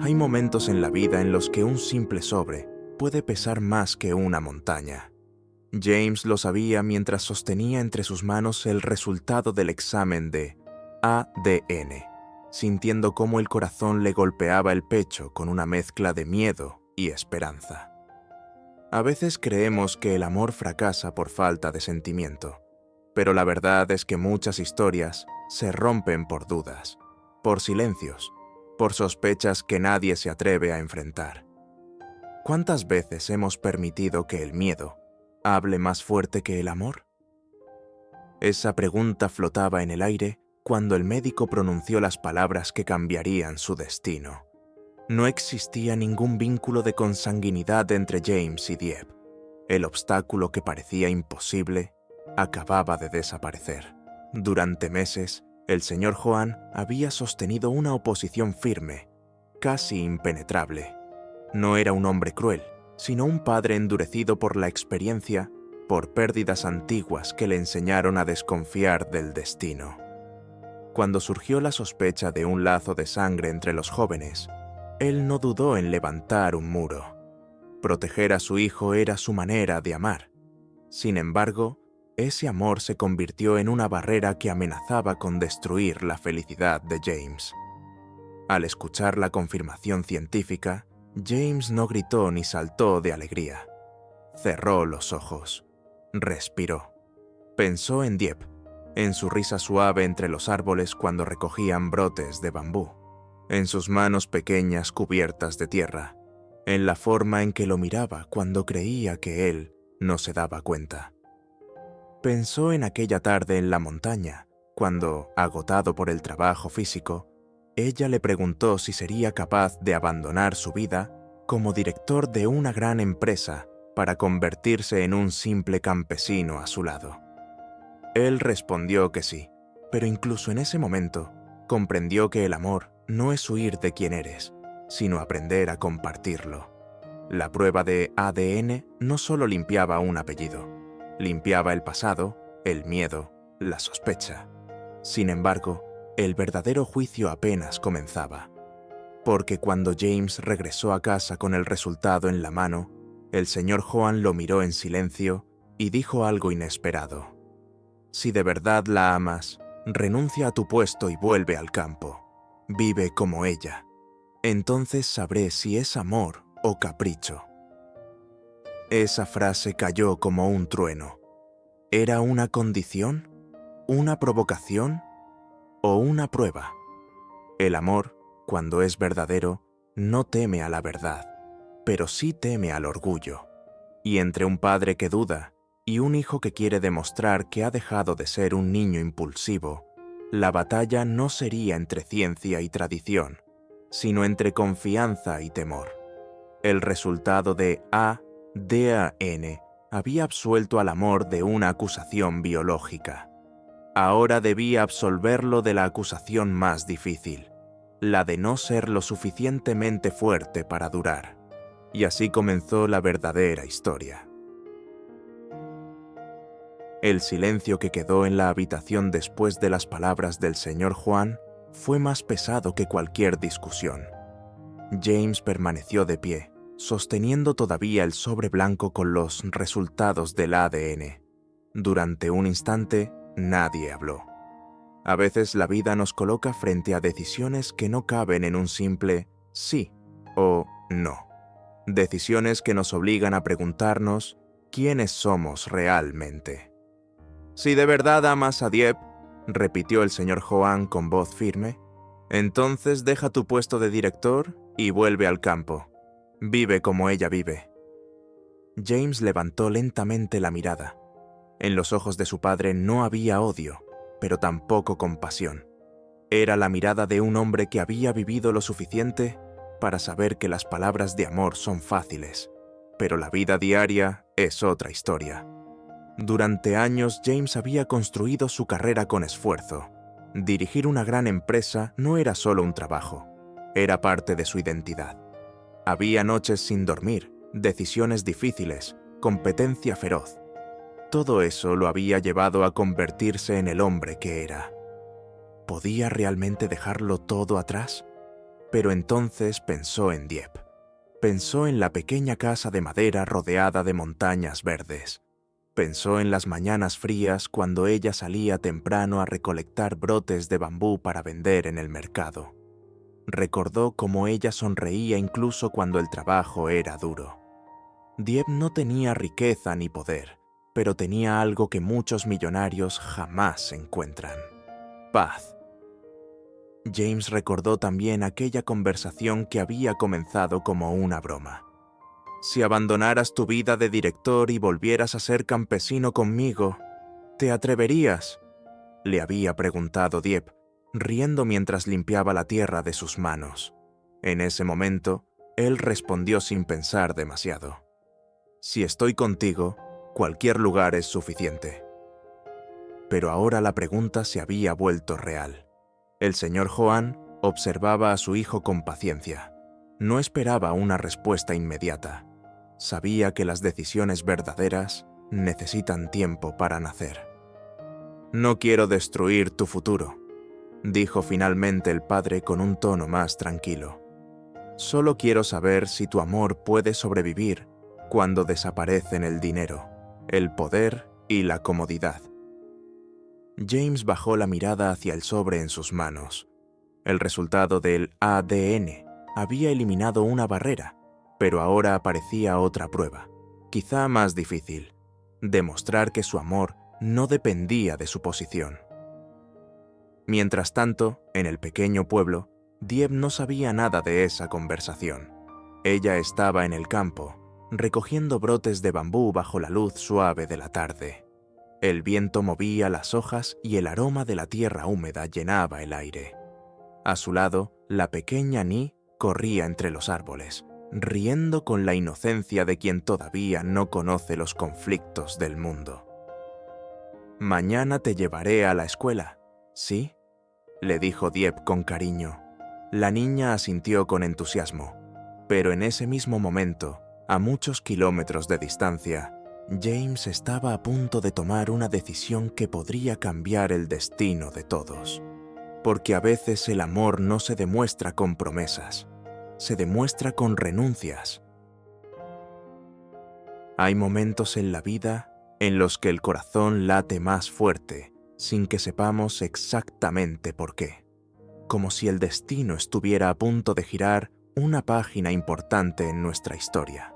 Hay momentos en la vida en los que un simple sobre puede pesar más que una montaña. James lo sabía mientras sostenía entre sus manos el resultado del examen de ADN, sintiendo cómo el corazón le golpeaba el pecho con una mezcla de miedo y esperanza. A veces creemos que el amor fracasa por falta de sentimiento, pero la verdad es que muchas historias se rompen por dudas, por silencios, por sospechas que nadie se atreve a enfrentar. ¿Cuántas veces hemos permitido que el miedo hable más fuerte que el amor? Esa pregunta flotaba en el aire cuando el médico pronunció las palabras que cambiarían su destino. No existía ningún vínculo de consanguinidad entre James y Dieppe. El obstáculo que parecía imposible acababa de desaparecer. Durante meses, el señor Joan había sostenido una oposición firme, casi impenetrable. No era un hombre cruel, sino un padre endurecido por la experiencia, por pérdidas antiguas que le enseñaron a desconfiar del destino. Cuando surgió la sospecha de un lazo de sangre entre los jóvenes, él no dudó en levantar un muro. Proteger a su hijo era su manera de amar. Sin embargo, ese amor se convirtió en una barrera que amenazaba con destruir la felicidad de James. Al escuchar la confirmación científica, James no gritó ni saltó de alegría. Cerró los ojos. Respiró. Pensó en Dieppe, en su risa suave entre los árboles cuando recogían brotes de bambú, en sus manos pequeñas cubiertas de tierra, en la forma en que lo miraba cuando creía que él no se daba cuenta. Pensó en aquella tarde en la montaña, cuando, agotado por el trabajo físico, ella le preguntó si sería capaz de abandonar su vida como director de una gran empresa para convertirse en un simple campesino a su lado. Él respondió que sí, pero incluso en ese momento comprendió que el amor no es huir de quien eres, sino aprender a compartirlo. La prueba de ADN no solo limpiaba un apellido, limpiaba el pasado, el miedo, la sospecha. Sin embargo, el verdadero juicio apenas comenzaba, porque cuando James regresó a casa con el resultado en la mano, el señor Joan lo miró en silencio y dijo algo inesperado. Si de verdad la amas, renuncia a tu puesto y vuelve al campo. Vive como ella. Entonces sabré si es amor o capricho. Esa frase cayó como un trueno. ¿Era una condición? ¿Una provocación? ¿O una prueba? El amor, cuando es verdadero, no teme a la verdad, pero sí teme al orgullo. Y entre un padre que duda y un hijo que quiere demostrar que ha dejado de ser un niño impulsivo, la batalla no sería entre ciencia y tradición, sino entre confianza y temor. El resultado de ADN había absuelto al amor de una acusación biológica. Ahora debía absolverlo de la acusación más difícil, la de no ser lo suficientemente fuerte para durar. Y así comenzó la verdadera historia. El silencio que quedó en la habitación después de las palabras del señor Joan fue más pesado que cualquier discusión. James permaneció de pie, sosteniendo todavía el sobre blanco con los resultados del ADN. Durante un instante, nadie habló. A veces la vida nos coloca frente a decisiones que no caben en un simple sí o no. Decisiones que nos obligan a preguntarnos quiénes somos realmente. Si de verdad amas a Dieppe, repitió el señor Joan con voz firme, entonces deja tu puesto de director y vuelve al campo. Vive como ella vive. James levantó lentamente la mirada. En los ojos de su padre no había odio, pero tampoco compasión. Era la mirada de un hombre que había vivido lo suficiente para saber que las palabras de amor son fáciles, pero la vida diaria es otra historia. Durante años James había construido su carrera con esfuerzo. Dirigir una gran empresa no era solo un trabajo, era parte de su identidad. Había noches sin dormir, decisiones difíciles, competencia feroz. Todo eso lo había llevado a convertirse en el hombre que era. ¿Podía realmente dejarlo todo atrás? Pero entonces pensó en Dieppe. Pensó en la pequeña casa de madera rodeada de montañas verdes. Pensó en las mañanas frías cuando ella salía temprano a recolectar brotes de bambú para vender en el mercado. Recordó cómo ella sonreía incluso cuando el trabajo era duro. Dieppe no tenía riqueza ni poder, pero tenía algo que muchos millonarios jamás encuentran: paz. James recordó también aquella conversación que había comenzado como una broma. Si abandonaras tu vida de director y volvieras a ser campesino conmigo, ¿te atreverías?, le había preguntado Dieppe, riendo mientras limpiaba la tierra de sus manos. En ese momento, él respondió sin pensar demasiado: si estoy contigo, cualquier lugar es suficiente. Pero ahora la pregunta se había vuelto real. El señor Joan observaba a su hijo con paciencia. No esperaba una respuesta inmediata. Sabía que las decisiones verdaderas necesitan tiempo para nacer. «No quiero destruir tu futuro», dijo finalmente el padre con un tono más tranquilo. «Solo quiero saber si tu amor puede sobrevivir cuando desaparecen el dinero, el poder y la comodidad». James bajó la mirada hacia el sobre en sus manos. El resultado del ADN había eliminado una barrera, pero ahora aparecía otra prueba, quizá más difícil: demostrar que su amor no dependía de su posición. Mientras tanto, en el pequeño pueblo, Dieppe no sabía nada de esa conversación. Ella estaba en el campo, recogiendo brotes de bambú bajo la luz suave de la tarde. El viento movía las hojas y el aroma de la tierra húmeda llenaba el aire. A su lado, la pequeña Ni corría entre los árboles, riendo con la inocencia de quien todavía no conoce los conflictos del mundo. «Mañana te llevaré a la escuela, ¿sí?», le dijo Dieppe con cariño. La niña asintió con entusiasmo, pero en ese mismo momento, a muchos kilómetros de distancia, James estaba a punto de tomar una decisión que podría cambiar el destino de todos. Porque a veces el amor no se demuestra con promesas, se demuestra con renuncias. Hay momentos en la vida en los que el corazón late más fuerte, sin que sepamos exactamente por qué, como si el destino estuviera a punto de girar una página importante en nuestra historia.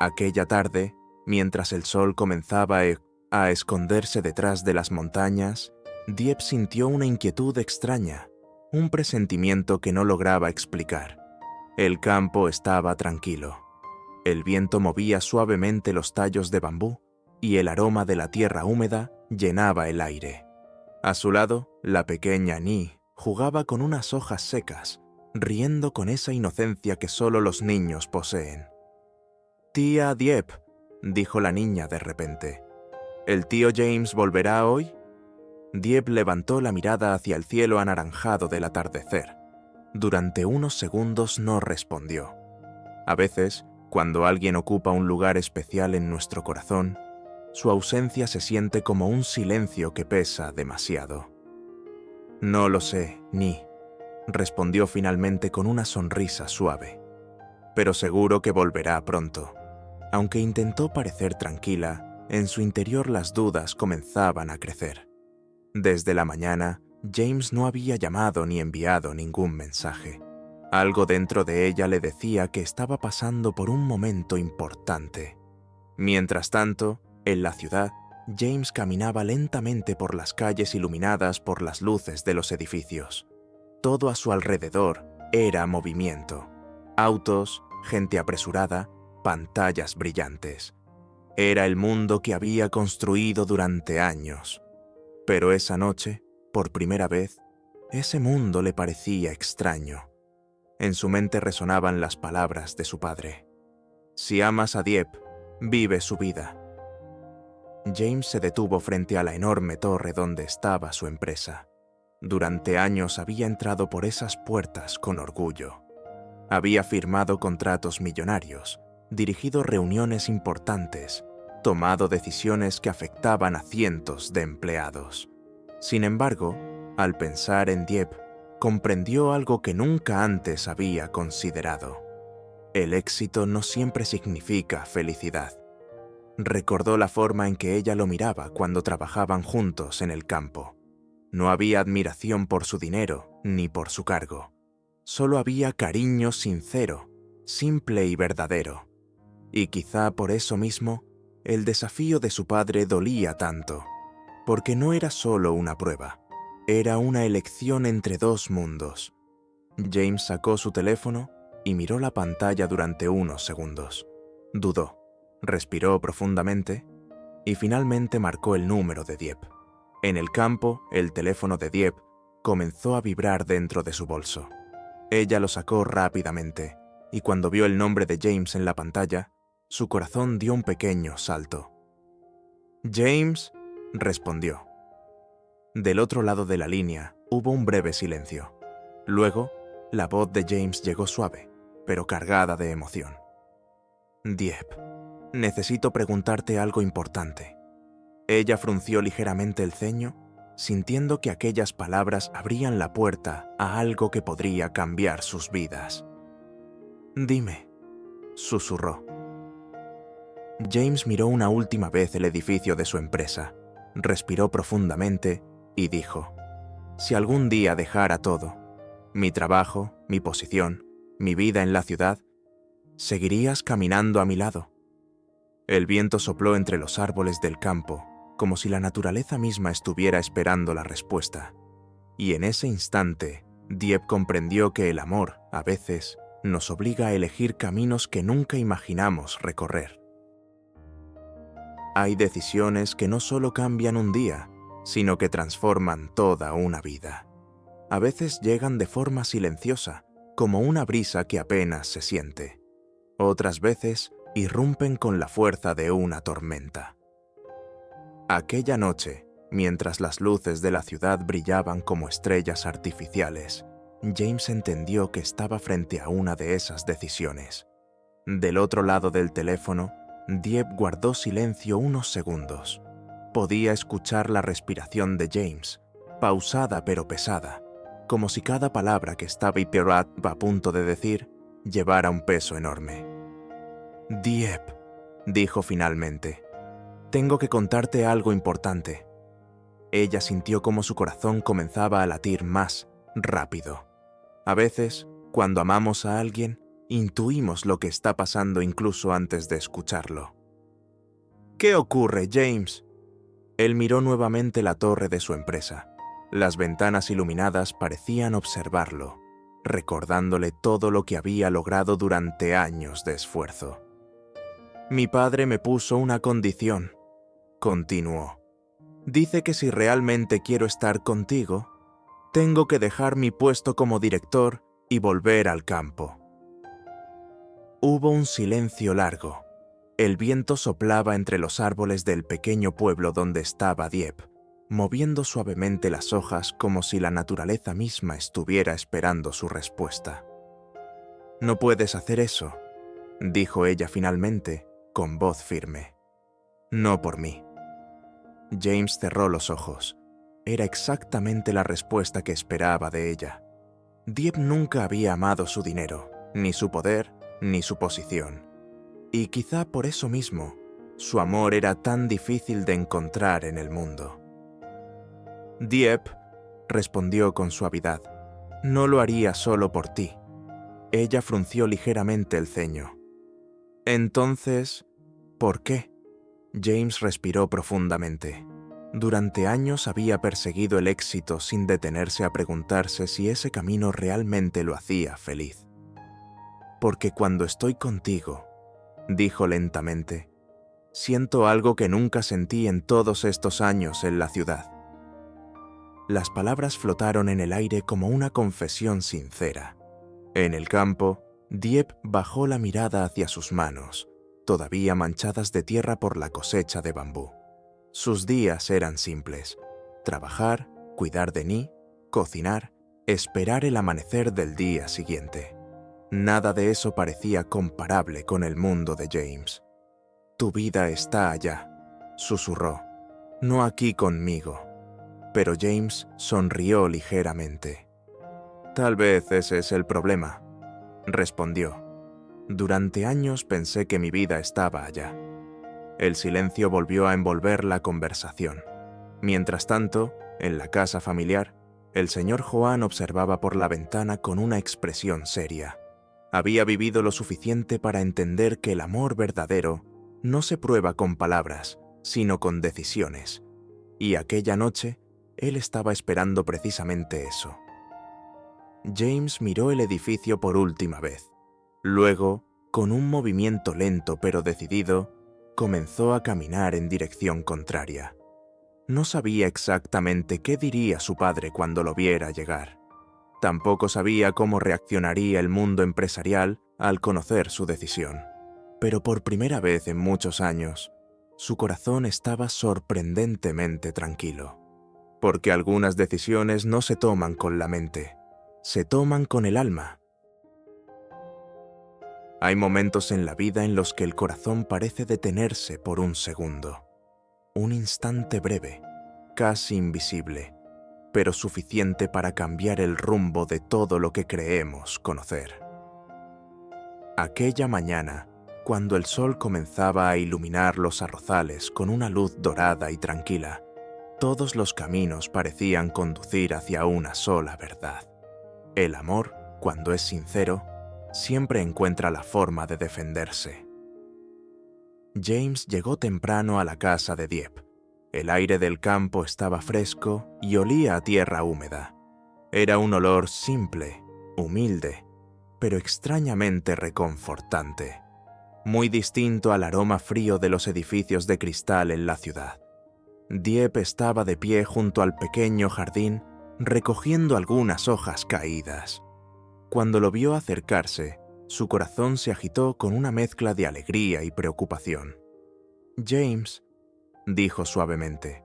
Aquella tarde, mientras el sol comenzaba a esconderse detrás de las montañas, Dieppe sintió una inquietud extraña, un presentimiento que no lograba explicar. El campo estaba tranquilo. El viento movía suavemente los tallos de bambú y el aroma de la tierra húmeda llenaba el aire. A su lado, la pequeña Ni jugaba con unas hojas secas, riendo con esa inocencia que solo los niños poseen. «Tía Dieppe», dijo la niña de repente, «¿el tío James volverá hoy?». Dieppe levantó la mirada hacia el cielo anaranjado del atardecer. Durante unos segundos no respondió. A veces, cuando alguien ocupa un lugar especial en nuestro corazón, su ausencia se siente como un silencio que pesa demasiado. «No lo sé, Ni», respondió finalmente con una sonrisa suave. «Pero seguro que volverá pronto». Aunque intentó parecer tranquila, en su interior las dudas comenzaban a crecer. Desde la mañana, James no había llamado ni enviado ningún mensaje. Algo dentro de ella le decía que estaba pasando por un momento importante. Mientras tanto, en la ciudad, James caminaba lentamente por las calles iluminadas por las luces de los edificios. Todo a su alrededor era movimiento. Autos, gente apresurada, pantallas brillantes. Era el mundo que había construido durante años. Pero esa noche, por primera vez, ese mundo le parecía extraño. En su mente resonaban las palabras de su padre: «Si amas a Dieppe, vive su vida». James se detuvo frente a la enorme torre donde estaba su empresa. Durante años había entrado por esas puertas con orgullo. Había firmado contratos millonarios, dirigido reuniones importantes, tomado decisiones que afectaban a cientos de empleados. Sin embargo, al pensar en Dieppe, comprendió algo que nunca antes había considerado. El éxito no siempre significa felicidad. Recordó la forma en que ella lo miraba cuando trabajaban juntos en el campo. No había admiración por su dinero ni por su cargo. Solo había cariño sincero, simple y verdadero. Y quizá por eso mismo, el desafío de su padre dolía tanto, porque no era solo una prueba, era una elección entre dos mundos. James sacó su teléfono y miró la pantalla durante unos segundos. Dudó, respiró profundamente y finalmente marcó el número de Dieppe. En el campo, el teléfono de Dieppe comenzó a vibrar dentro de su bolso. Ella lo sacó rápidamente, y cuando vio el nombre de James en la pantalla, su corazón dio un pequeño salto. «James», respondió. Del otro lado de la línea hubo un breve silencio. Luego, la voz de James llegó suave, pero cargada de emoción. «Dieppe, necesito preguntarte algo importante». Ella frunció ligeramente el ceño, sintiendo que aquellas palabras abrían la puerta a algo que podría cambiar sus vidas. «Dime», susurró. James miró una última vez el edificio de su empresa, respiró profundamente y dijo: «Si algún día dejara todo, mi trabajo, mi posición, mi vida en la ciudad, ¿seguirías caminando a mi lado?». El viento sopló entre los árboles del campo, como si la naturaleza misma estuviera esperando la respuesta. Y en ese instante, Dieppe comprendió que el amor, a veces, nos obliga a elegir caminos que nunca imaginamos recorrer. Hay decisiones que no solo cambian un día, sino que transforman toda una vida. A veces llegan de forma silenciosa, como una brisa que apenas se siente. Otras veces irrumpen con la fuerza de una tormenta. Aquella noche, mientras las luces de la ciudad brillaban como estrellas artificiales, James entendió que estaba frente a una de esas decisiones. Del otro lado del teléfono, Dieppe guardó silencio unos segundos. Podía escuchar la respiración de James, pausada pero pesada, como si cada palabra que estaba a punto de decir llevara un peso enorme. «Dieppe», dijo finalmente, «tengo que contarte algo importante». Ella sintió como su corazón comenzaba a latir más rápido. A veces, cuando amamos a alguien, intuimos lo que está pasando incluso antes de escucharlo. «¿Qué ocurre, James?». Él miró nuevamente la torre de su empresa. Las ventanas iluminadas parecían observarlo, recordándole todo lo que había logrado durante años de esfuerzo. «Mi padre me puso una condición», continuó. «Dice que si realmente quiero estar contigo, tengo que dejar mi puesto como director y volver al campo». Hubo un silencio largo. El viento soplaba entre los árboles del pequeño pueblo donde estaba Dieppe, moviendo suavemente las hojas como si la naturaleza misma estuviera esperando su respuesta. «No puedes hacer eso», dijo ella finalmente, con voz firme. «No por mí». James cerró los ojos. Era exactamente la respuesta que esperaba de ella. Dieppe nunca había amado su dinero, ni su poder, ni su posición. Y quizá por eso mismo, su amor era tan difícil de encontrar en el mundo. «Dieppe», respondió con suavidad, «no lo haría solo por ti». Ella frunció ligeramente el ceño. «Entonces, ¿por qué?». James respiró profundamente. Durante años había perseguido el éxito sin detenerse a preguntarse si ese camino realmente lo hacía feliz. «Porque cuando estoy contigo», dijo lentamente, «siento algo que nunca sentí en todos estos años en la ciudad». Las palabras flotaron en el aire como una confesión sincera. En el campo, Dieppe bajó la mirada hacia sus manos, todavía manchadas de tierra por la cosecha de bambú. Sus días eran simples: trabajar, cuidar de Ni, cocinar, esperar el amanecer del día siguiente. Nada de eso parecía comparable con el mundo de James. «Tu vida está allá», susurró, «no aquí conmigo». Pero James sonrió ligeramente. Tal vez ese es el problema, respondió. Durante años pensé que mi vida estaba allá. El silencio volvió a envolver la conversación. Mientras tanto, en la casa familiar, el señor Juan observaba por la ventana con una expresión seria. Había vivido lo suficiente para entender que el amor verdadero no se prueba con palabras, sino con decisiones. Y aquella noche, él estaba esperando precisamente eso. James miró el edificio por última vez. Luego, con un movimiento lento pero decidido, comenzó a caminar en dirección contraria. No sabía exactamente qué diría su padre cuando lo viera llegar. Tampoco sabía cómo reaccionaría el mundo empresarial al conocer su decisión. Pero por primera vez en muchos años, su corazón estaba sorprendentemente tranquilo. Porque algunas decisiones no se toman con la mente, se toman con el alma. Hay momentos en la vida en los que el corazón parece detenerse por un segundo. Un instante breve, casi invisible, pero suficiente para cambiar el rumbo de todo lo que creemos conocer. Aquella mañana, cuando el sol comenzaba a iluminar los arrozales con una luz dorada y tranquila, todos los caminos parecían conducir hacia una sola verdad. El amor, cuando es sincero, siempre encuentra la forma de defenderse. James llegó temprano a la casa de Dieppe. El aire del campo estaba fresco y olía a tierra húmeda. Era un olor simple, humilde, pero extrañamente reconfortante, muy distinto al aroma frío de los edificios de cristal en la ciudad. Dieppe estaba de pie junto al pequeño jardín, recogiendo algunas hojas caídas. Cuando lo vio acercarse, su corazón se agitó con una mezcla de alegría y preocupación. «James», dijo suavemente,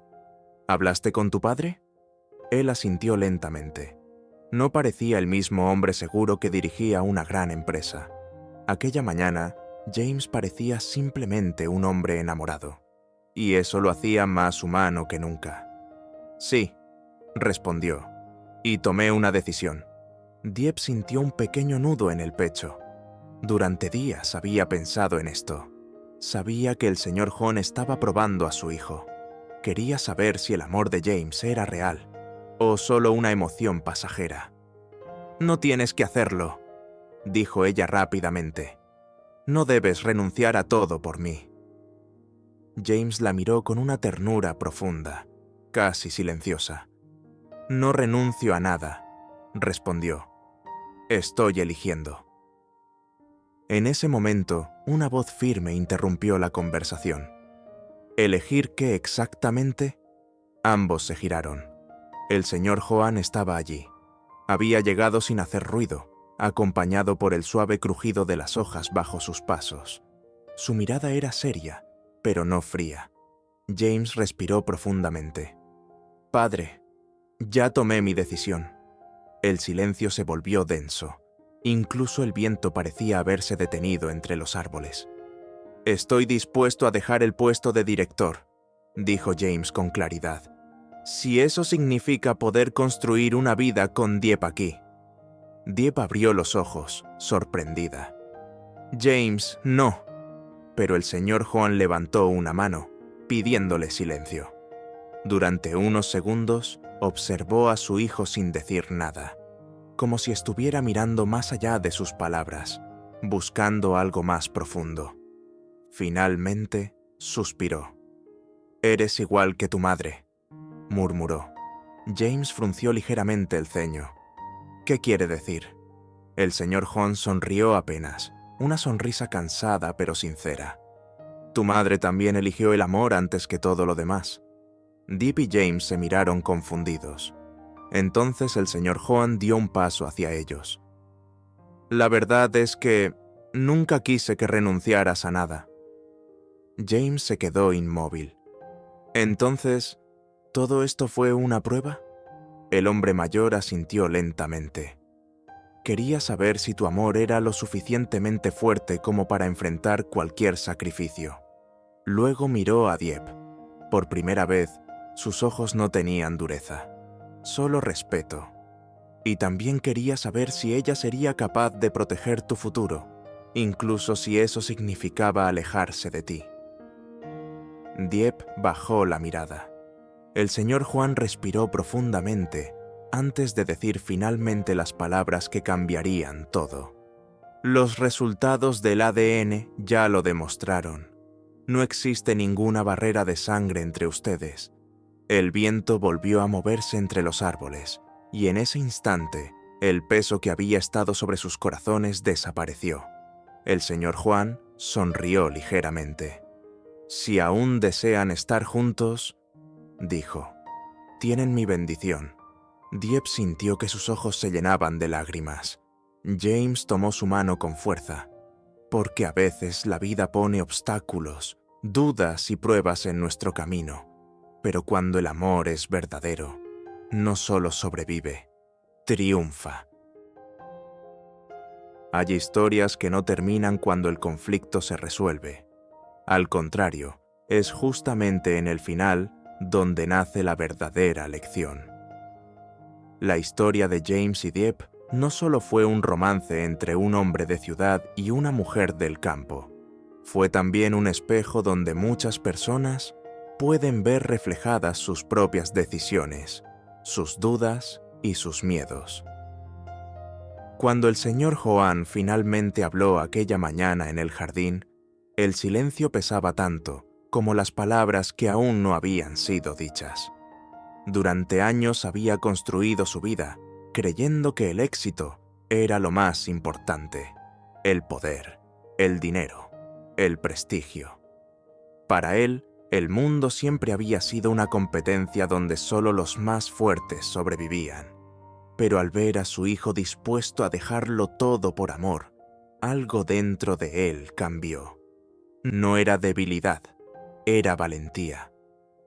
«¿hablaste con tu padre?» Él asintió lentamente. No parecía el mismo hombre seguro que dirigía una gran empresa. Aquella mañana, James parecía simplemente un hombre enamorado, y eso lo hacía más humano que nunca. «Sí», respondió, «y tomé una decisión». Dieppe sintió un pequeño nudo en el pecho. Durante días había pensado en esto. Sabía que el señor John estaba probando a su hijo. Quería saber si el amor de James era real o solo una emoción pasajera. «No tienes que hacerlo», dijo ella rápidamente. «No debes renunciar a todo por mí». James la miró con una ternura profunda, casi silenciosa. «No renuncio a nada», respondió. «Estoy eligiendo». En ese momento, una voz firme interrumpió la conversación. ¿Elegir qué exactamente? Ambos se giraron. El señor Juan estaba allí. Había llegado sin hacer ruido, acompañado por el suave crujido de las hojas bajo sus pasos. Su mirada era seria, pero no fría. James respiró profundamente. «Padre, ya tomé mi decisión». El silencio se volvió denso. Incluso el viento parecía haberse detenido entre los árboles. «Estoy dispuesto a dejar el puesto de director», dijo James con claridad. «Si eso significa poder construir una vida con Dieppe aquí». Dieppe abrió los ojos, sorprendida. «James, no». Pero el señor Juan levantó una mano, pidiéndole silencio. Durante unos segundos, observó a su hijo sin decir nada, como si estuviera mirando más allá de sus palabras, buscando algo más profundo. Finalmente, suspiró. «Eres igual que tu madre», murmuró. James frunció ligeramente el ceño. «¿Qué quiere decir?» El señor John sonrió apenas, una sonrisa cansada pero sincera. «Tu madre también eligió el amor antes que todo lo demás». Dieppe y James se miraron confundidos. Entonces el señor John dio un paso hacia ellos. «La verdad es que nunca quise que renunciaras a nada». James se quedó inmóvil. «Entonces, ¿todo esto fue una prueba?» El hombre mayor asintió lentamente. «Quería saber si tu amor era lo suficientemente fuerte como para enfrentar cualquier sacrificio». Luego miró a Dieppe. Por primera vez, sus ojos no tenían dureza, solo respeto. y también quería saber si ella sería capaz de proteger tu futuro, incluso si eso significaba alejarse de ti. Dieppe bajó la mirada. El señor Juan respiró profundamente antes de decir finalmente las palabras que cambiarían todo. Los resultados del ADN ya lo demostraron. No existe ninguna barrera de sangre entre ustedes. El viento volvió a moverse entre los árboles, y en ese instante, el peso que había estado sobre sus corazones desapareció. El señor Juan sonrió ligeramente. «Si aún desean estar juntos», dijo, «tienen mi bendición». Dieppe sintió que sus ojos se llenaban de lágrimas. James tomó su mano con fuerza, porque a veces la vida pone obstáculos, dudas y pruebas en nuestro camino, pero cuando el amor es verdadero, no solo sobrevive, triunfa. Hay historias que no terminan cuando el conflicto se resuelve. Al contrario, es justamente en el final donde nace la verdadera lección. La historia de James y Dieppe no solo fue un romance entre un hombre de ciudad y una mujer del campo, fue también un espejo donde muchas personas pueden ver reflejadas sus propias decisiones, sus dudas y sus miedos. Cuando el señor Juan finalmente habló aquella mañana en el jardín, el silencio pesaba tanto como las palabras que aún no habían sido dichas. Durante años había construido su vida, creyendo que el éxito era lo más importante, el poder, el dinero, el prestigio. Para él, el mundo siempre había sido una competencia donde solo los más fuertes sobrevivían. Pero al ver a su hijo dispuesto a dejarlo todo por amor, algo dentro de él cambió. No era debilidad, era valentía,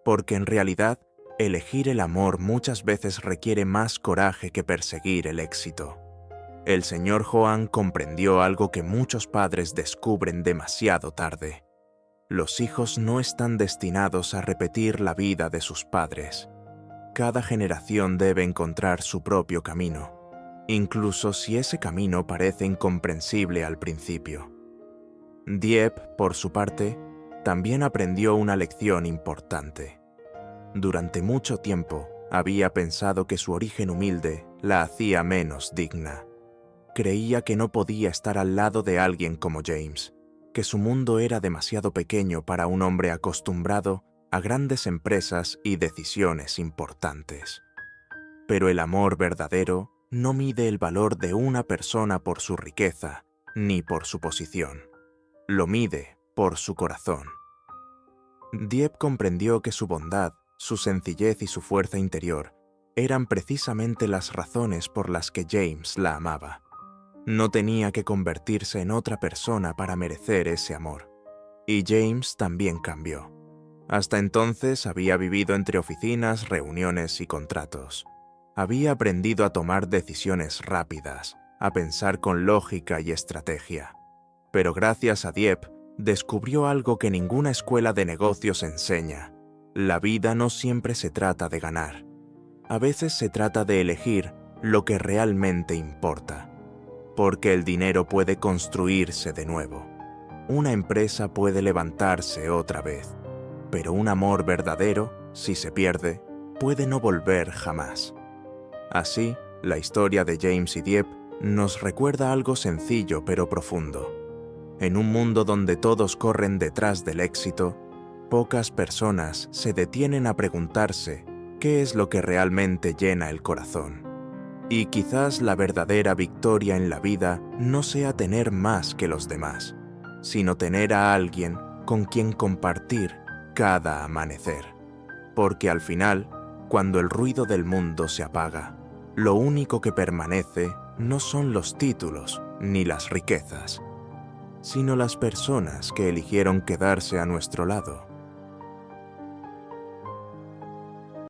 porque en realidad, elegir el amor muchas veces requiere más coraje que perseguir el éxito. El señor Juan comprendió algo que muchos padres descubren demasiado tarde. Los hijos no están destinados a repetir la vida de sus padres. Cada generación debe encontrar su propio camino, incluso si ese camino parece incomprensible al principio. Dieppe, por su parte, también aprendió una lección importante. Durante mucho tiempo había pensado que su origen humilde la hacía menos digna. Creía que no podía estar al lado de alguien como James, que su mundo era demasiado pequeño para un hombre acostumbrado a grandes empresas y decisiones importantes. Pero el amor verdadero no mide el valor de una persona por su riqueza ni por su posición. Lo mide por su corazón. Dieppe comprendió que su bondad, su sencillez y su fuerza interior eran precisamente las razones por las que James la amaba. No tenía que convertirse en otra persona para merecer ese amor. Y James también cambió. Hasta entonces había vivido entre oficinas, reuniones y contratos. Había aprendido a tomar decisiones rápidas, a pensar con lógica y estrategia. Pero gracias a Dieppe, descubrió algo que ninguna escuela de negocios enseña. La vida no siempre se trata de ganar. A veces se trata de elegir lo que realmente importa. Porque el dinero puede construirse de nuevo. Una empresa puede levantarse otra vez. Pero un amor verdadero, si se pierde, puede no volver jamás. Así, la historia de James y Dieppe nos recuerda algo sencillo pero profundo. En un mundo donde todos corren detrás del éxito, pocas personas se detienen a preguntarse qué es lo que realmente llena el corazón. Y quizás la verdadera victoria en la vida no sea tener más que los demás, sino tener a alguien con quien compartir cada amanecer. Porque al final, cuando el ruido del mundo se apaga, lo único que permanece no son los títulos ni las riquezas, sino las personas que eligieron quedarse a nuestro lado.